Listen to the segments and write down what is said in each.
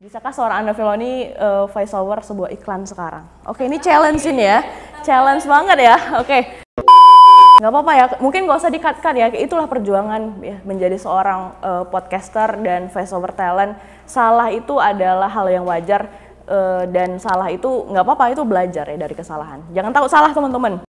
Bisakah seorang Anda Filoni voice over sebuah iklan sekarang? Oke, ini challenge ini ya. Challenge banget ya. Oke. Nggak apa-apa ya, mungkin nggak usah di-cut-cut ya. Itulah perjuangan ya, menjadi seorang podcaster dan voice over talent. Salah itu adalah hal yang wajar dan salah itu nggak apa-apa, itu belajar ya dari kesalahan. Jangan takut salah teman-teman.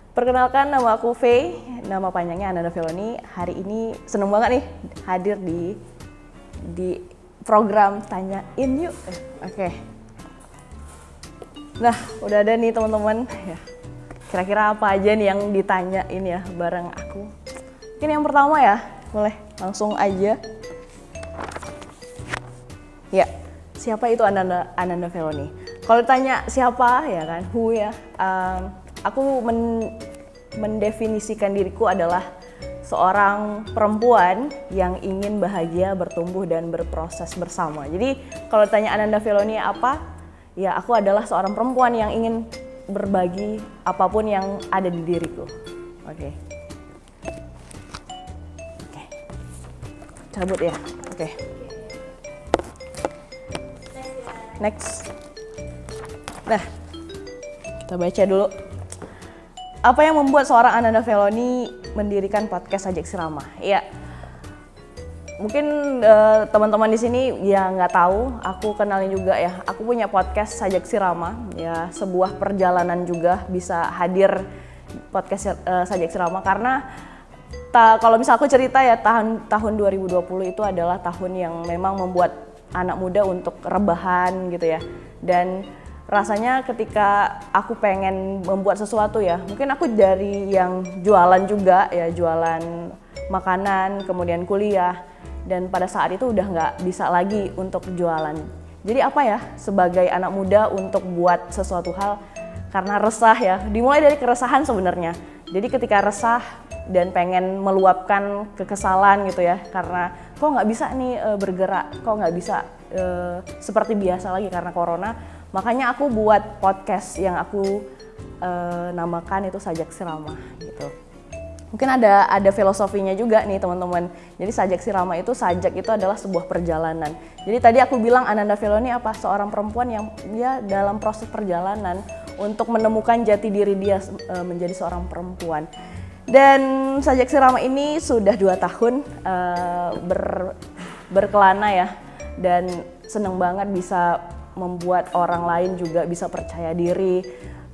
Perkenalkan, nama aku Faye, nama panjangnya Ananda Filoni. Hari ini seneng banget nih hadir di program Tanyain Yuk. Oke. Nah, udah ada nih teman-teman. Ya. Kira-kira apa aja nih yang ditanyain ya bareng aku. Mungkin yang pertama ya, boleh langsung aja. Ya, siapa itu Ananda Filoni? Kalau ditanya siapa ya kan, who ya, aku mendefinisikan diriku adalah seorang perempuan yang ingin bahagia, bertumbuh, dan berproses bersama. Jadi kalau ditanya Ananda Filoni apa, ya aku adalah seorang perempuan yang ingin berbagi apapun yang ada di diriku. Oke. Cabut ya. Oke. Next. Nah, kita baca dulu. Apa yang membuat seorang Ananda Filoni mendirikan podcast Sajak Sirama? Ya, mungkin teman-teman di sini ya nggak tahu, aku kenalin juga ya. Aku punya podcast Sajak Sirama, ya sebuah perjalanan juga bisa hadir podcast Sajak Sirama karena kalau misal aku cerita ya tahun 2020 itu adalah tahun yang memang membuat anak muda untuk rebahan gitu ya. Dan rasanya ketika aku pengen membuat sesuatu ya, mungkin aku dari yang jualan juga ya, jualan makanan, kemudian kuliah, dan pada saat itu udah nggak bisa lagi untuk jualan. Jadi apa ya, sebagai anak muda untuk buat sesuatu hal karena resah ya, dimulai dari keresahan sebenarnya. Jadi ketika resah dan pengen meluapkan kekesalan gitu ya, karena kok nggak bisa nih bergerak, kok nggak bisa seperti biasa lagi karena corona. Makanya aku buat podcast yang aku namakan itu Sajak Sirama gitu. Mungkin ada filosofinya juga nih teman-teman. Jadi Sajak Sirama itu, sajak itu adalah sebuah perjalanan. Jadi tadi aku bilang Ananda Filoni apa? Seorang perempuan yang dia dalam proses perjalanan untuk menemukan jati diri dia menjadi seorang perempuan. Dan Sajak Sirama ini sudah 2 tahun berkelana ya. Dan seneng banget bisa membuat orang lain juga bisa percaya diri.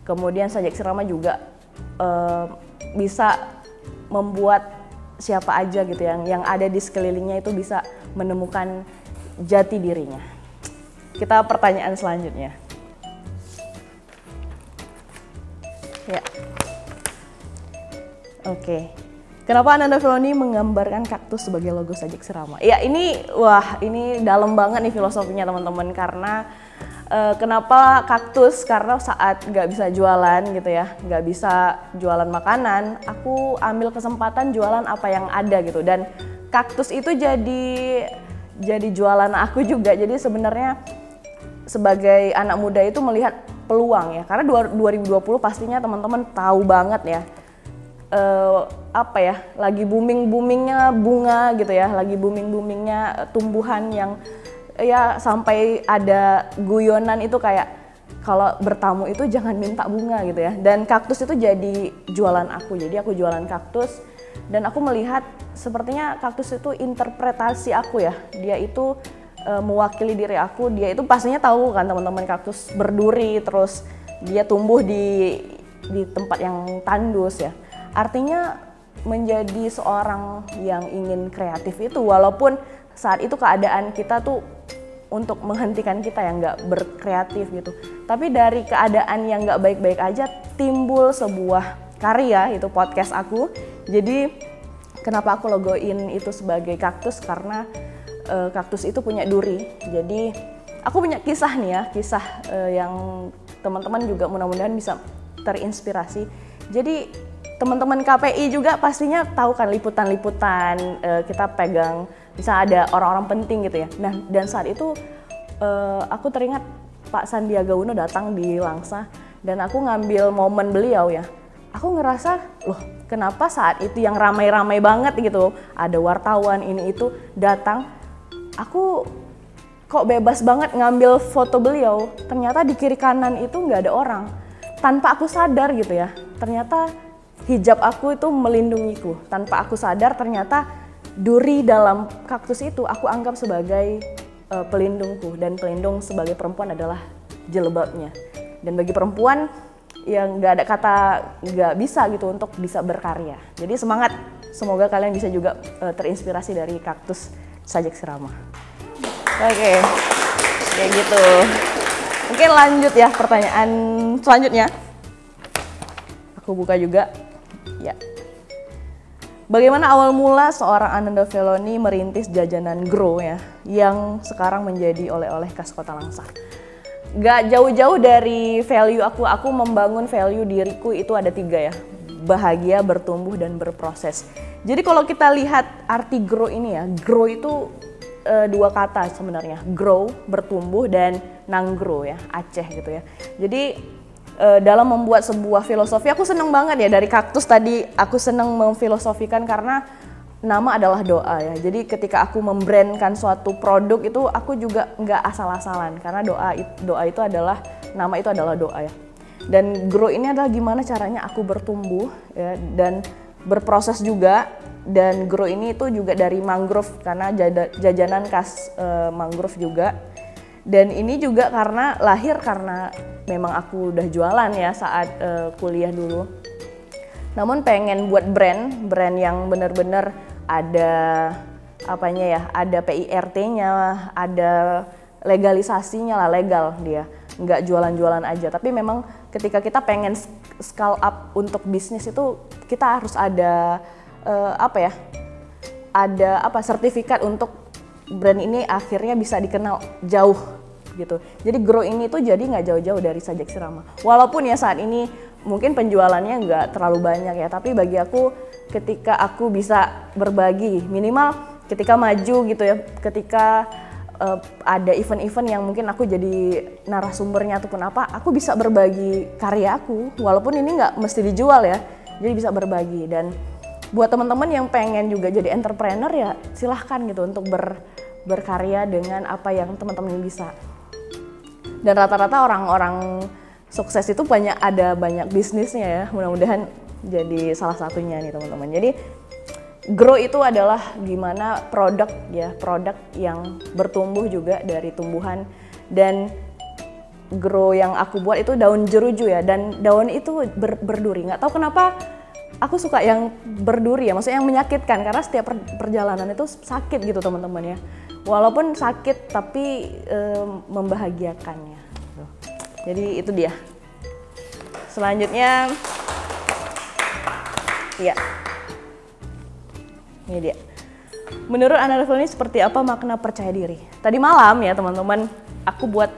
Kemudian Sajak Sirama juga bisa membuat siapa aja gitu yang ada di sekelilingnya itu bisa menemukan jati dirinya. Kita pertanyaan selanjutnya. Ya. Oke. Kenapa Ananda Filoni menggambarkan kaktus sebagai logo Sajak Sirama? Ya ini dalam banget nih filosofinya teman-teman, karena kenapa kaktus? Karena saat nggak bisa jualan gitu ya, nggak bisa jualan makanan, aku ambil kesempatan jualan apa yang ada gitu, dan kaktus itu jadi jualan aku juga. Jadi sebenarnya sebagai anak muda itu melihat peluang ya, karena 2020 pastinya teman-teman tahu banget ya. Lagi boomingnya bunga gitu ya, lagi boomingnya tumbuhan yang ya sampai ada guyonan itu kayak kalau bertamu itu jangan minta bunga gitu ya. Dan kaktus itu jadi jualan aku, jadi aku jualan kaktus dan aku melihat sepertinya kaktus itu interpretasi aku ya, dia itu mewakili diri aku. Dia itu pastinya tahu kan teman-teman, kaktus berduri terus dia tumbuh di tempat yang tandus ya. Artinya menjadi seorang yang ingin kreatif itu, walaupun saat itu keadaan kita tuh untuk menghentikan kita yang nggak berkreatif gitu. Tapi dari keadaan yang nggak baik-baik aja timbul sebuah karya, itu podcast aku. Jadi kenapa aku logoin itu sebagai kaktus, karena kaktus itu punya duri. Jadi aku punya kisah nih ya, kisah yang teman-teman juga mudah-mudahan bisa terinspirasi. Jadi teman-teman KPI juga pastinya tahu kan liputan-liputan kita pegang, bisa ada orang-orang penting gitu ya. Nah, dan saat itu aku teringat Pak Sandiaga Uno datang di Langsa dan aku ngambil momen beliau ya. Aku ngerasa, loh kenapa saat itu yang ramai-ramai banget gitu, ada wartawan ini itu datang, aku kok bebas banget ngambil foto beliau. Ternyata di kiri kanan itu nggak ada orang. Tanpa aku sadar gitu ya, ternyata hijab aku itu melindungiku. Tanpa aku sadar ternyata duri dalam kaktus itu aku anggap sebagai pelindungku. Dan pelindung sebagai perempuan adalah jilbabnya. Dan bagi perempuan yang nggak ada kata nggak bisa gitu untuk bisa berkarya. Jadi semangat, semoga kalian bisa juga terinspirasi dari kaktus Sajak Sirama. Oke, kayak gitu. Mungkin lanjut ya pertanyaan selanjutnya. Aku buka juga. Ya. Bagaimana awal mula seorang Ananda Feloni merintis jajanan Grow ya, yang sekarang menjadi oleh-oleh khas Kota Langsa? Gak jauh-jauh dari value aku membangun value diriku itu ada 3 ya. Bahagia, bertumbuh, dan berproses. Jadi kalau kita lihat arti Grow ini ya, Grow itu 2 kata sebenarnya, grow, bertumbuh, dan nanggro ya, Aceh gitu ya. Jadi dalam membuat sebuah filosofi, aku seneng banget ya dari kaktus tadi, aku seneng memfilosofikan karena nama adalah doa ya. Jadi ketika aku membrandkan suatu produk itu aku juga nggak asal-asalan karena doa itu adalah, nama itu adalah doa ya. Dan grow ini adalah gimana caranya aku bertumbuh ya, dan berproses juga. Dan grow ini itu juga dari mangrove karena jajanan khas mangrove juga. Dan ini juga karena lahir karena memang aku udah jualan ya saat kuliah dulu. Namun pengen buat brand yang benar-benar ada apanya ya, ada PIRT-nya, ada legalisasinya lah, legal dia. Nggak jualan-jualan aja, tapi memang ketika kita pengen scale up untuk bisnis itu kita harus ada sertifikat untuk brand ini akhirnya bisa dikenal jauh gitu. Jadi Grow ini tuh jadi nggak jauh-jauh dari Sajak Sirama. Walaupun ya saat ini mungkin penjualannya nggak terlalu banyak ya, tapi bagi aku ketika aku bisa berbagi, minimal ketika maju gitu ya, ketika ada event-event yang mungkin aku jadi narasumbernya ataupun apa, aku bisa berbagi karya aku, walaupun ini nggak mesti dijual ya, jadi bisa berbagi. Dan buat teman-teman yang pengen juga jadi entrepreneur ya silahkan gitu untuk berkarya dengan apa yang teman-teman bisa. Dan rata-rata orang-orang sukses itu ada banyak bisnisnya ya, mudah-mudahan jadi salah satunya nih teman-teman. Jadi Grow itu adalah gimana produk yang bertumbuh juga dari tumbuhan. Dan Grow yang aku buat itu daun jeruju ya, dan daun itu berduri. Nggak tahu kenapa aku suka yang berduri ya, maksudnya yang menyakitkan, karena setiap perjalanan itu sakit gitu teman-teman ya. Walaupun sakit tapi membahagiakannya. Jadi itu dia. Selanjutnya, ya. Ini dia. Menurut Ananda Feloni seperti apa makna percaya diri? Tadi malam ya teman-teman, aku buat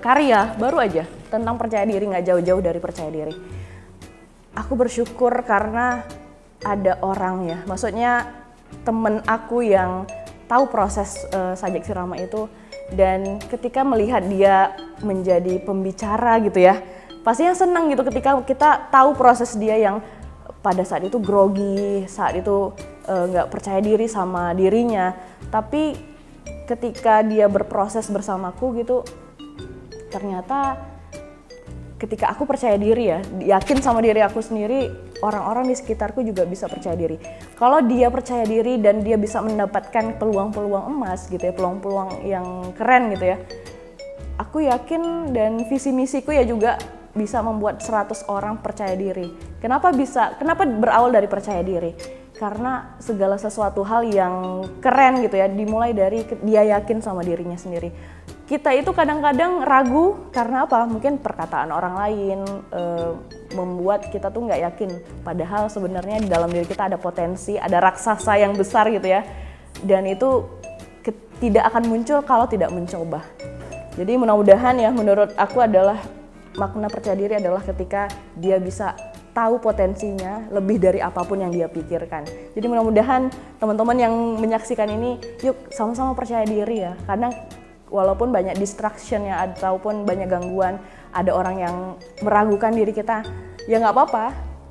karya baru aja tentang percaya diri, nggak jauh-jauh dari percaya diri. Aku bersyukur karena ada orang ya, maksudnya temen aku yang tahu proses Sajak Sirama itu, dan ketika melihat dia menjadi pembicara gitu ya, pastinya senang gitu ketika kita tahu proses dia yang pada saat itu grogi, saat itu nggak percaya diri sama dirinya, tapi ketika dia berproses bersamaku gitu, ternyata ketika aku percaya diri ya, yakin sama diri aku sendiri, orang-orang di sekitarku juga bisa percaya diri. Kalau dia percaya diri dan dia bisa mendapatkan peluang-peluang emas gitu ya, peluang-peluang yang keren gitu ya, aku yakin dan visi misiku ya juga bisa membuat 100 orang percaya diri. Kenapa berawal dari percaya diri? Karena segala sesuatu hal yang keren gitu ya, dimulai dari dia yakin sama dirinya sendiri. Kita itu kadang-kadang ragu karena apa? Mungkin perkataan orang lain membuat kita tuh nggak yakin. Padahal sebenarnya di dalam diri kita ada potensi, ada raksasa yang besar gitu ya. Dan itu tidak akan muncul kalau tidak mencoba. Jadi mudah-mudahan ya, menurut aku adalah makna percaya diri adalah ketika dia bisa tahu potensinya lebih dari apapun yang dia pikirkan. Jadi mudah-mudahan teman-teman yang menyaksikan ini, yuk sama-sama percaya diri ya. Karena walaupun banyak distraction-nya ataupun banyak gangguan, ada orang yang meragukan diri kita, ya nggak apa-apa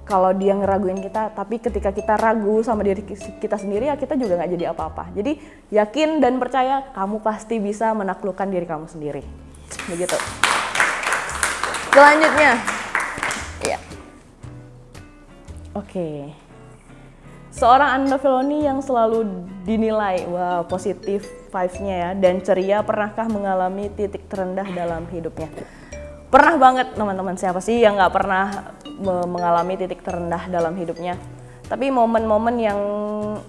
kalau dia ngeraguin kita, tapi ketika kita ragu sama diri kita sendiri ya kita juga nggak jadi apa-apa. Jadi yakin dan percaya kamu pasti bisa menaklukkan diri kamu sendiri. Begitu. Selanjutnya, ya. Oke. Seorang Ananda Feloni yang selalu dinilai positif vibes-nya ya dan ceria, pernahkah mengalami titik terendah dalam hidupnya? Pernah banget teman-teman, siapa sih yang nggak pernah mengalami titik terendah dalam hidupnya. Tapi momen-momen yang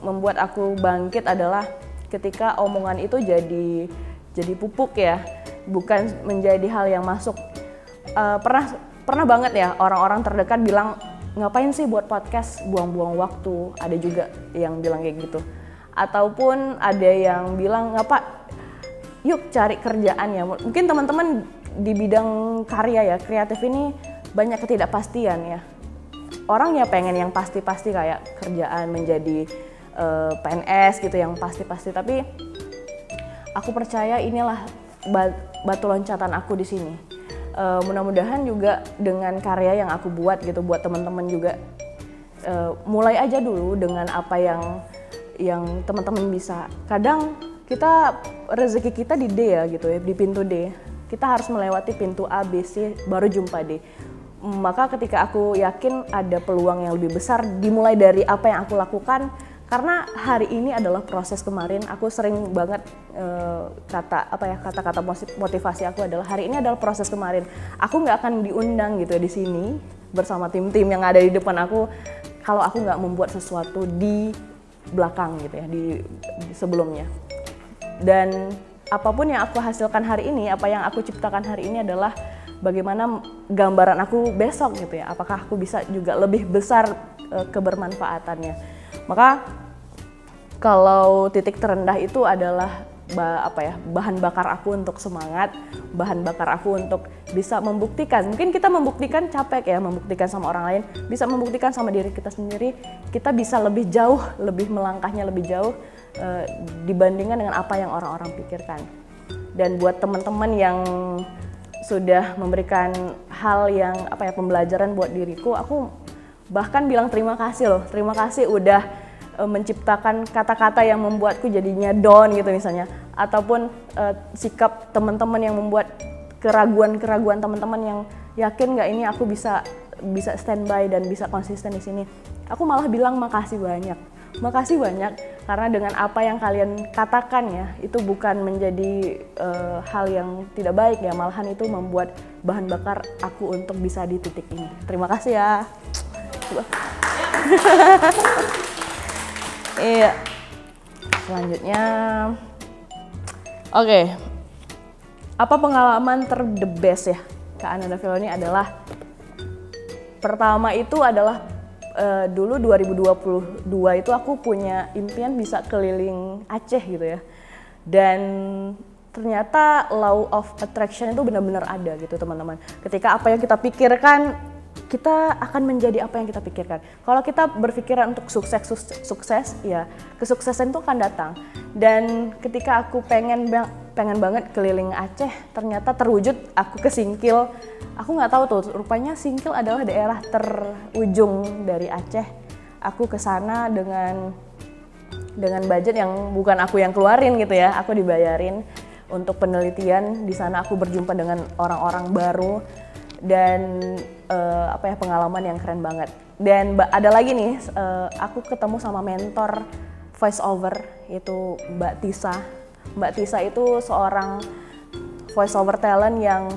membuat aku bangkit adalah ketika omongan itu jadi pupuk ya, bukan menjadi hal yang masuk. Pernah banget ya orang-orang terdekat bilang, ngapain sih buat podcast, buang-buang waktu. Ada juga yang bilang kayak gitu. Ataupun ada yang bilang, yuk cari kerjaan ya. Mungkin teman-teman di bidang karya ya, kreatif ini banyak ketidakpastian ya. Orang ya pengen yang pasti-pasti kayak kerjaan menjadi PNS gitu yang pasti-pasti. Tapi aku percaya inilah batu loncatan aku di sini. Mudah-mudahan juga dengan karya yang aku buat gitu, buat teman-teman juga mulai aja dulu dengan apa yang teman-teman bisa. Kadang kita rezeki kita di D ya gitu ya, di pintu D. Kita harus melewati pintu A, B, C, baru jumpa D. Maka ketika aku yakin ada peluang yang lebih besar dimulai dari apa yang aku lakukan, karena hari ini adalah proses kemarin. Aku sering banget kata-kata motivasi aku adalah hari ini adalah proses kemarin. Aku nggak akan diundang gitu di sini bersama tim-tim yang ada di depan aku kalau aku nggak membuat sesuatu di belakang gitu ya, di sebelumnya. Dan apapun yang aku hasilkan hari ini, apa yang aku ciptakan hari ini adalah bagaimana gambaran aku besok gitu ya. Apakah aku bisa juga lebih besar kebermanfaatannya. Maka kalau titik terendah itu adalah bahan bakar aku untuk semangat, bahan bakar aku untuk bisa membuktikan. Mungkin kita membuktikan capek ya, membuktikan sama orang lain, bisa membuktikan sama diri kita sendiri, kita bisa lebih jauh, lebih melangkahnya lebih jauh dibandingkan dengan apa yang orang-orang pikirkan. Dan buat teman-teman yang sudah memberikan hal yang pembelajaran buat diriku, aku bahkan bilang terima kasih loh, terima kasih udah menciptakan kata-kata yang membuatku jadinya down gitu misalnya, ataupun sikap teman-teman yang membuat keraguan-keraguan teman-teman yang yakin nggak ini aku bisa standby dan bisa konsisten di sini. Aku malah bilang makasih banyak karena dengan apa yang kalian katakan ya itu bukan menjadi hal yang tidak baik ya, malahan itu membuat bahan bakar aku untuk bisa di titik ini. Terima kasih ya. Iya. Selanjutnya, oke. Apa pengalaman the best ya Kak Ananda Feloni adalah pertama itu adalah dulu 2022 itu aku punya impian bisa keliling Aceh gitu ya. Dan ternyata law of attraction itu benar-benar ada gitu teman-teman. Ketika apa yang kita pikirkan, kita akan menjadi apa yang kita pikirkan. Kalau kita berpikiran untuk sukses ya kesuksesan itu akan datang. Dan ketika aku pengen banget keliling Aceh, ternyata terwujud. Aku ke Singkil. Aku nggak tahu tuh, rupanya Singkil adalah daerah terujung dari Aceh. Aku ke sana dengan budget yang bukan aku yang keluarin gitu ya. Aku dibayarin untuk penelitian. Di sana aku berjumpa dengan orang-orang baru dan pengalaman yang keren banget. Dan ada lagi nih, aku ketemu sama mentor voice over, itu Mbak Tisa. Mbak Tisa itu seorang voice over talent yang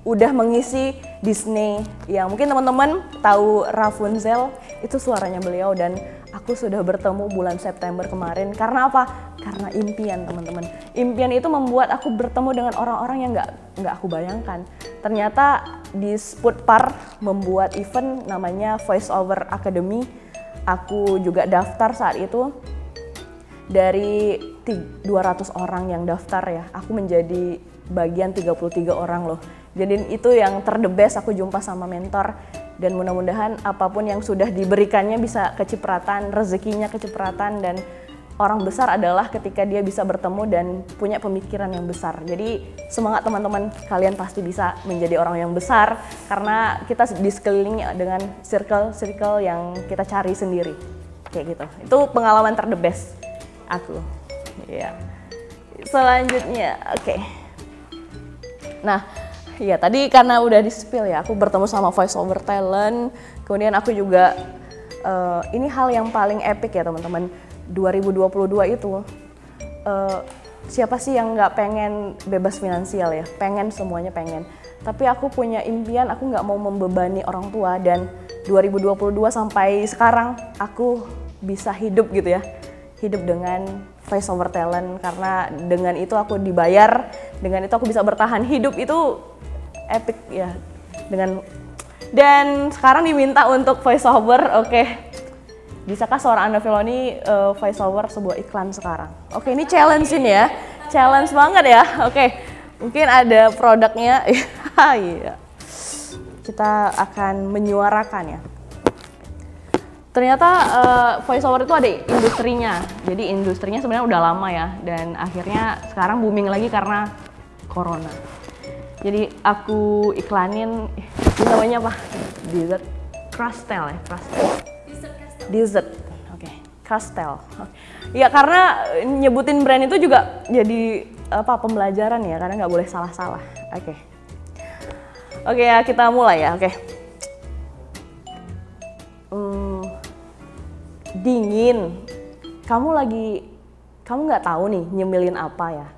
udah mengisi Disney, yang mungkin teman-teman tahu Rapunzel, itu suaranya beliau. Dan aku sudah bertemu bulan September kemarin. Karena apa? Karena impian teman-teman. Impian itu membuat aku bertemu dengan orang-orang yang nggak aku bayangkan. Ternyata di Sputpar membuat event namanya Voice Over Academy. Aku juga daftar saat itu. Dari 200 orang yang daftar ya, aku menjadi bagian 33 orang loh. Jadi itu yang terdebes, aku jumpa sama mentor. Dan mudah-mudahan apapun yang sudah diberikannya bisa kecipratan, rezekinya kecipratan, dan orang besar adalah ketika dia bisa bertemu dan punya pemikiran yang besar. Jadi semangat teman-teman, kalian pasti bisa menjadi orang yang besar karena kita di sekeliling dengan circle yang kita cari sendiri. Kayak gitu. Itu pengalaman ter the best aku. Iya. Selanjutnya, oke. Nah, iya tadi karena udah di-spill ya, aku bertemu sama voice over talent. Kemudian aku juga ini hal yang paling epic ya teman-teman. 2022 itu siapa sih yang nggak pengen bebas finansial ya? Pengen, semuanya pengen. Tapi aku punya impian, aku nggak mau membebani orang tua, dan 2022 sampai sekarang aku bisa hidup gitu ya. Hidup dengan voice over talent, karena dengan itu aku dibayar, dengan itu aku bisa bertahan hidup, itu epic ya. Dan sekarang diminta untuk voice over, oke. Bisakah seorang Anda Feloni voice over sebuah iklan sekarang? Oke, ini challenge ini ya. Challenge banget ya. Oke. Mungkin ada produknya. Iya. Kita akan menyuarakan ya. Ternyata voice over itu ada industrinya. Jadi industrinya sebenarnya udah lama ya, dan akhirnya sekarang booming lagi karena corona. Jadi aku iklanin, ini namanya apa? Dessert Crustel ya, Crustel. Dessert, oke, Crustel. Ya karena nyebutin brand itu juga jadi pembelajaran ya, karena nggak boleh salah-salah. Oke ya, kita mulai ya. Oke. Dingin. Kamu nggak tahu nih nyemilin apa ya?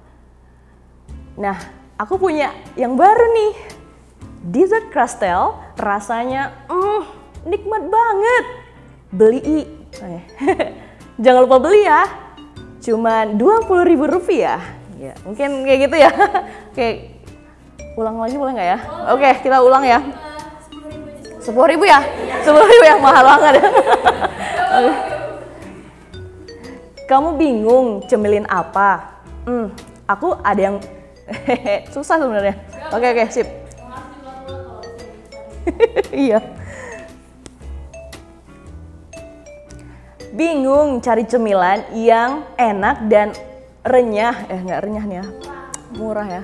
Nah, aku punya yang baru nih. Dessert Crustel, rasanya nikmat banget. Beli, jangan lupa beli ya. Cuman Rp20.000 ya. Mungkin kayak gitu ya. Oke, ulang lagi boleh nggak ya? Oke, kita ulang ya. 10.000 ya? 10.000 yang mahal banget ya. Kamu bingung cemilin apa? Aku ada yang susah sebenarnya. Oke, sip. Iya. Bingung cari cemilan yang enak dan renyah. Nggak renyah nih ya. Murah ya.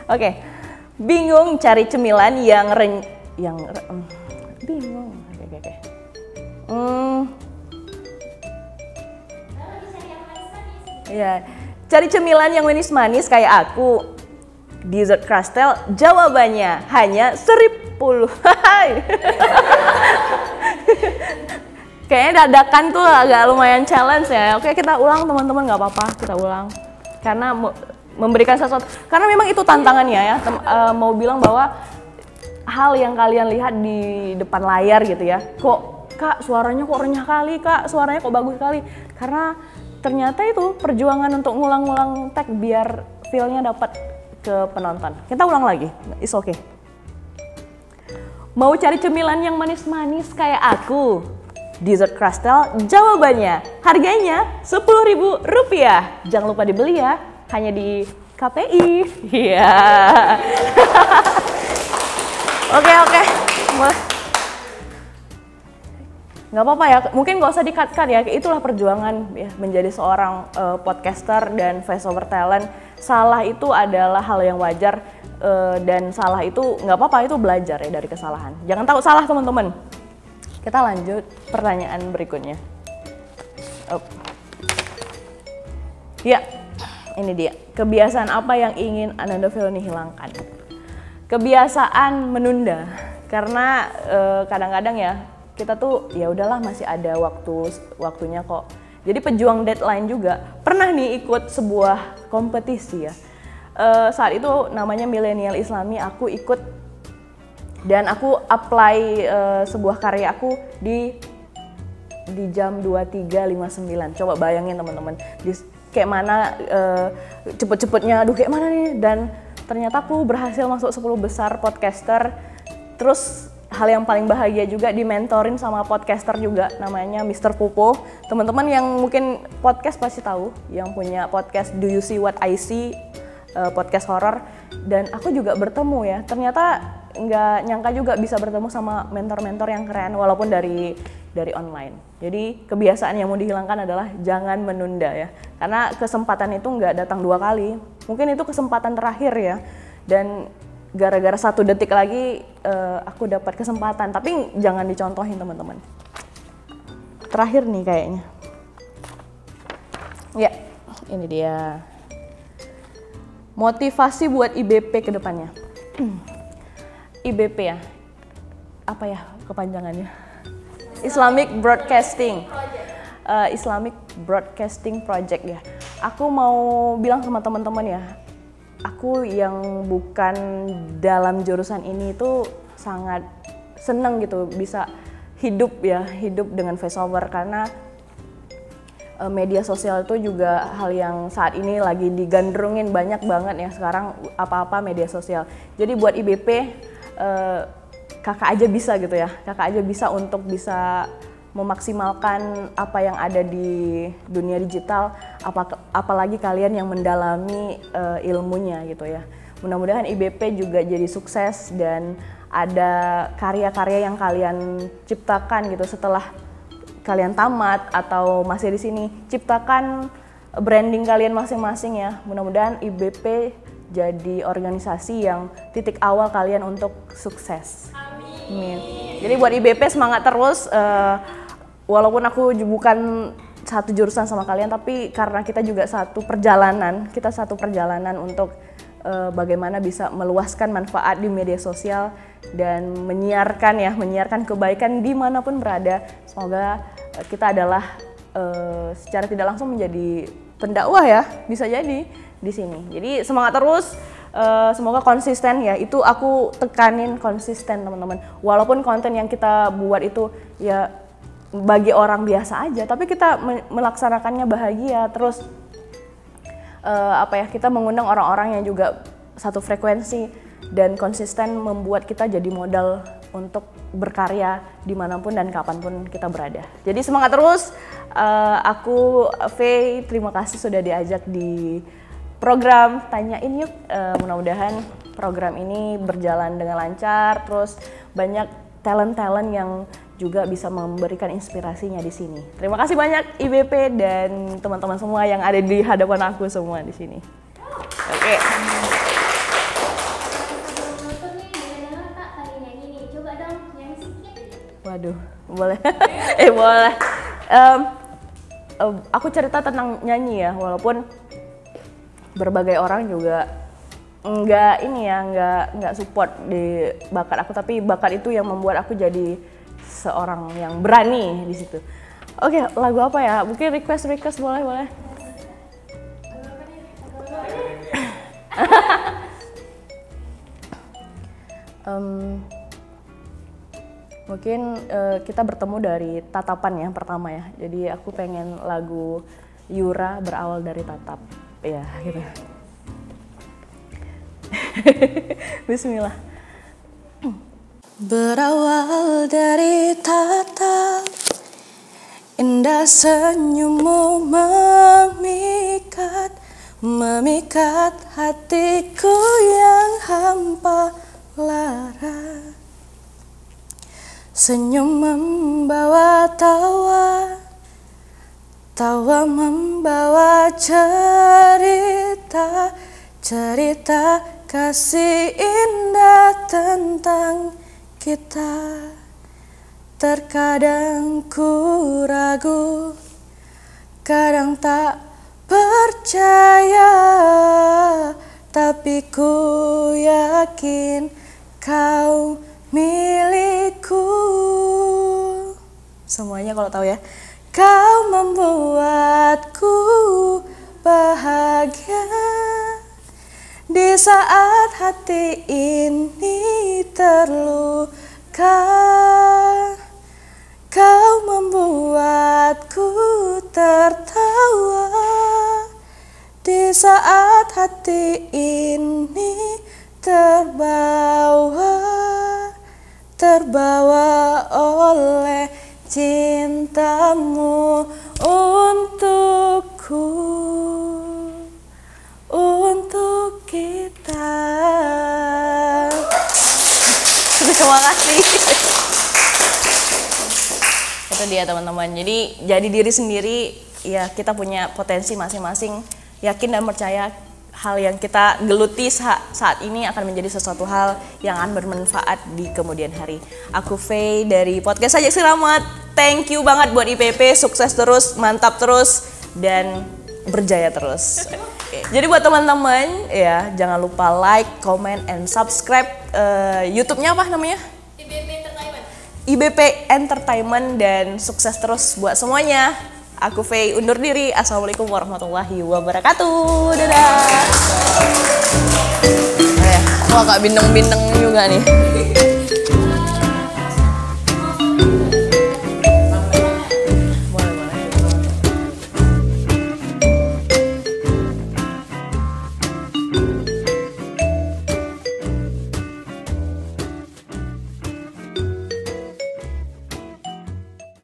Oke. Bingung cari cemilan yang bingung. Oke. Ya, cari cemilan yang manis-manis kayak aku. Dessert Crustel, jawabannya hanya Rp10.000. Kayaknya dadakan tuh agak lumayan challenge ya. Oke, kita ulang teman-teman, nggak apa-apa, kita ulang. Karena memberikan sesuatu, karena memang itu tantangannya ya. Mau bilang bahwa hal yang kalian lihat di depan layar gitu ya. Kok Kak suaranya kok renyah kali, Kak suaranya kok bagus kali. Karena ternyata itu perjuangan untuk ngulang-ngulang tag biar feel-nya dapat ke penonton. Kita ulang lagi, it's okay. Mau cari cemilan yang manis-manis kayak aku? Dessert Crustel, jawabannya harganya Rp10.000. Jangan lupa dibeli ya, hanya di KPI. Iya. Oke. Nggak apa-apa ya, mungkin nggak usah di-cut-cut ya, itulah perjuangan ya, menjadi seorang podcaster dan voice over talent. Salah itu adalah hal yang wajar, dan salah itu nggak apa-apa, itu belajar ya dari kesalahan. Jangan takut salah teman-teman. Kita lanjut pertanyaan berikutnya. Ya, ini dia. Kebiasaan apa yang ingin Ananda Feloni hilangkan? Kebiasaan menunda, karena kadang-kadang ya kita tuh ya udahlah masih ada waktunya kok. Jadi pejuang deadline juga. Pernah nih ikut sebuah kompetisi ya. Saat itu namanya Milenial Islami, aku ikut dan aku apply sebuah karya aku di jam 23.59. Coba bayangin teman-teman, kayak mana cepet-cepetnya, aduh kayak mana nih. Dan ternyata aku berhasil masuk 10 besar podcaster. Terus hal yang paling bahagia juga dimentorin sama podcaster juga, namanya Mr. Pupo. Teman-teman yang mungkin podcast pasti tahu, yang punya podcast Do You See What I See, podcast horor, dan aku juga bertemu ya, ternyata nggak nyangka juga bisa bertemu sama mentor-mentor yang keren walaupun dari online. Jadi kebiasaan yang mau dihilangkan adalah jangan menunda ya, karena kesempatan itu nggak datang 2 kali, mungkin itu kesempatan terakhir ya, dan gara-gara 1 detik lagi aku dapat kesempatan, tapi jangan dicontohin teman-teman. Terakhir nih kayaknya. Ya, ini dia. Motivasi buat IBP ke depannya. IBP ya, apa ya kepanjangannya? Islamic Broadcasting. Islamic Broadcasting Project ya. Aku mau bilang sama teman-teman ya, aku yang bukan dalam jurusan ini itu sangat seneng gitu bisa hidup dengan voiceover, karena media sosial itu juga hal yang saat ini lagi digandrungin banyak banget ya sekarang, apa-apa media sosial. Jadi buat IBP kakak aja bisa gitu ya, kakak aja bisa untuk bisa memaksimalkan apa yang ada di dunia digital, apalagi kalian yang mendalami ilmunya gitu ya. Mudah-mudahan IBP juga jadi sukses dan ada karya-karya yang kalian ciptakan gitu setelah kalian tamat atau masih di sini, ciptakan branding kalian masing-masing ya. Mudah-mudahan IBP jadi organisasi yang titik awal kalian untuk sukses. Amin. Jadi buat IBP semangat terus, walaupun aku bukan satu jurusan sama kalian, tapi karena kita juga satu perjalanan untuk bagaimana bisa meluaskan manfaat di media sosial dan menyiarkan kebaikan dimanapun berada. Semoga kita adalah secara tidak langsung menjadi pendakwah ya, bisa jadi di sini. Jadi semangat terus, semoga konsisten ya, itu aku tekanin konsisten teman-teman. Walaupun konten yang kita buat itu ya bagi orang biasa aja, tapi kita melaksanakannya bahagia. Terus kita mengundang orang-orang yang juga satu frekuensi dan konsisten, membuat kita jadi modal untuk berkarya dimanapun dan kapanpun kita berada. Jadi semangat terus. Aku Faye, terima kasih sudah diajak di program Tanyain Yuk. Mudah-mudahan program ini berjalan dengan lancar, terus banyak talent-talent yang juga bisa memberikan inspirasinya di sini. Terima kasih banyak IBP dan teman-teman semua yang ada di hadapan aku semua di sini. Oke. Waduh, boleh? Boleh. Aku cerita tentang nyanyi ya, walaupun berbagai orang juga nggak support di bakat aku, tapi bakat itu yang membuat aku jadi seorang yang berani di situ. Oke, lagu apa ya? Mungkin request boleh. Mungkin kita bertemu dari tatapan ya pertama ya. Jadi aku pengen lagu Yura berawal dari tatap ya gitu. Bismillah. Berawal dari tatap, indah senyummu memikat hatiku yang hampa lara. Senyum membawa tawa, tawa membawa cerita kasih indah tentang kita. Terkadang ku ragu, kadang tak percaya, tapi ku yakin kau milikku. Semuanya kalau tahu ya. Kau membuatku bahagia di saat hati ini terluka. Kau membuatku tertawa di saat hati ini terbawa oleh cintamu untukku, untuk Terima kasih. Itu dia teman-teman. Jadi diri sendiri, ya kita punya potensi masing-masing. Yakin dan percaya hal yang kita geluti saat ini akan menjadi sesuatu hal yang akan bermanfaat di kemudian hari. Aku Faye dari podcast Ajak Selamat. Thank you banget buat IPP, sukses terus, mantap terus, dan berjaya terus. Jadi buat teman-teman ya, jangan lupa like, comment, and subscribe YouTube-nya apa namanya? IBP Entertainment, dan sukses terus buat semuanya. Aku Faye undur diri. Assalamualaikum warahmatullahi wabarakatuh. Dadah. Wah, agak bindeng-bindeng juga nih.